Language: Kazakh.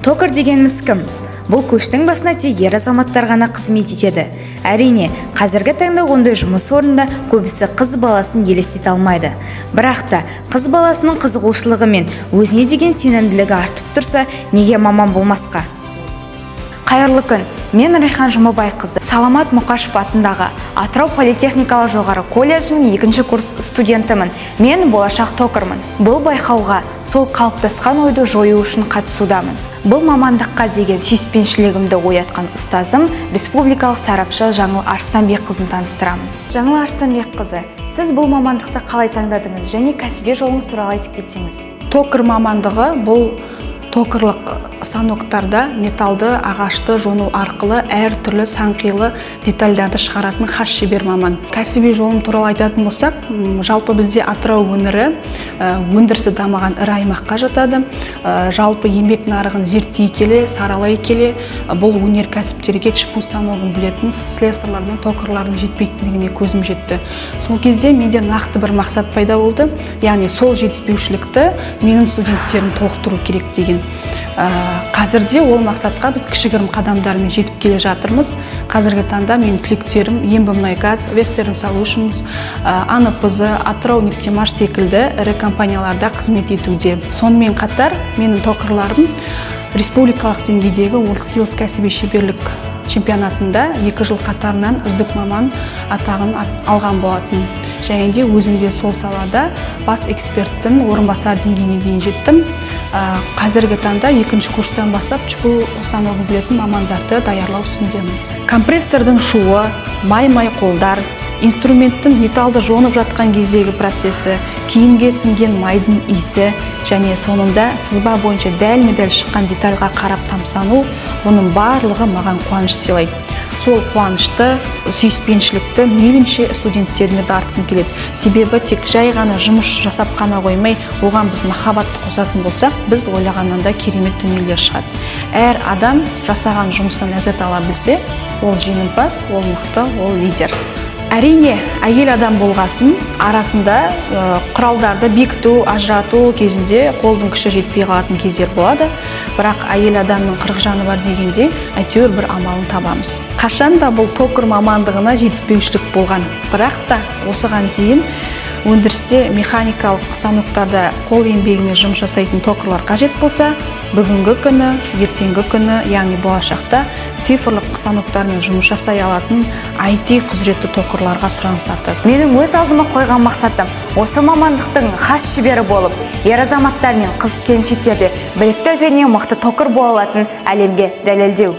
Токар дегеніміз кім? Бұл көштің басына тек ер азаматтар ғана қызмет етеді. Әрине, қазіргі таңда ондай жұмыс орнында көбісі қыз баласын елестете алмайды. Бірақ та қыз баласының қызығушылығы мен өзіне деген сенімділігі артып тұрса, неге маман болмасқа? Қайырлы күн, мен Райхан Жұмабайқызы, Саламат Мұқашев атындағы Атырау политехникалық жоғары колледжінің 2-ші курс студентімін. Мен болашақ токармын. Бұл байқауға сол қалыптасқан ойды жою үшін қатысудамын. Бұл мамандыққа деген сүйіспеншілігімді оятқан ұстазым республикалық сарапшы Жаңыл Арыстанбекқызын таныстырамын. Жаңыл Арыстанбекқызы, сіз бұл мамандықты қалай таңдадыңыз және кәсіби жолыңыз туралы айтып кетсеңіз? Токар мамандығы бұл токарлық станоктарда металды ағашты жону арқылы әр түрлі санқилы детальдарды шығаратын хас шебер маман. Кәсіби жолым туралы айтатын болсақ, жалпы бізде Атырау өңірі өндірісі дамыған ірі аймаққа жатады. Жалпы еңбек нарығын зерттей келе, саралай келе, бұл өнеркәсіптерге чпу станогын білетін слесарьлар мен токарлардың жетпейтіндігіне көзім жетті. Сол кезде менде нақты бір мақсат пайда болды, яғни сол жетіспеушілікті менің студенттерім толықтыру керек деген. Қазірде ол мақсатқа біз кішігірім қадамдармен жетіп келе жатырмыз. Қазіргі таңда менің түлектерім Ембімұнайгаз, Western Solutions, АНПЗ, Атырау нефтемаш секілді ірі компанияларда қызмет етуде. Сонымен қатар менің токарларым республикалық деңгейдегі WorldSkills кәсіби шеберлік чемпионатында 2 жыл қатарынан үздік маман атағын алған болатын. Және де өзімде сол салада бас эксперттің орынбасар деңгейіне дейін жеттім. Қазіргі таңда 2-ші курстан бастап чпу станогын білетін мамандарды даярлау үстіндемін. Компрессордың шуы, май қолдар, инструменттің металды жонып жатқан кездегі процесі, киімге сіңген майдың иісі және соңында сызба бойынша дәл-дәл шыққан детальға қарап тамсану, бұның барлығы маған қуаныш сыйлайды. Сол қуанышты, сүйіспеншілікті мейлінше студенттеріме артқым келеді. Себебі тек жай ғана жұмыс жасап қана қоймай, оған біз махаббатты қосатын болсақ, біз ойлағаннан да керемет дүниелер шығады. Әр адам жасаған жұмыстан ләззат ала білсе, ол жеңімпаз, ол мықты, ол лидер. Әрине, әйел адам болғасын, арасында құралдарды бекіту, ажырату кезінде қолдың күші жетпей қалатын кездер болады. Бірақ әйел адамның 40 жаны бар дегенде, әйтеуір бір амалын табамыз. Қашанда бұл токар мамандығына жетіспеушілік болған. Бірақ та осыған дейін өндірісте механикалық станоктарда қол еңбегімен жұмыс жасайтын токарлар қажет болса, бүгінгі күні, ертеңгі күні, яғни болашақта цифрлық станоктармен жұмыс жасай алатын IT құзыретті токарларға сұраныс артады. Менің өз алдыма қойған мақсатым осы мамандықтың хас шебері болып, ер азаматтар мен қыз келіншектерде білікті және мықты токар бола алатын әлемге дәлелдеу.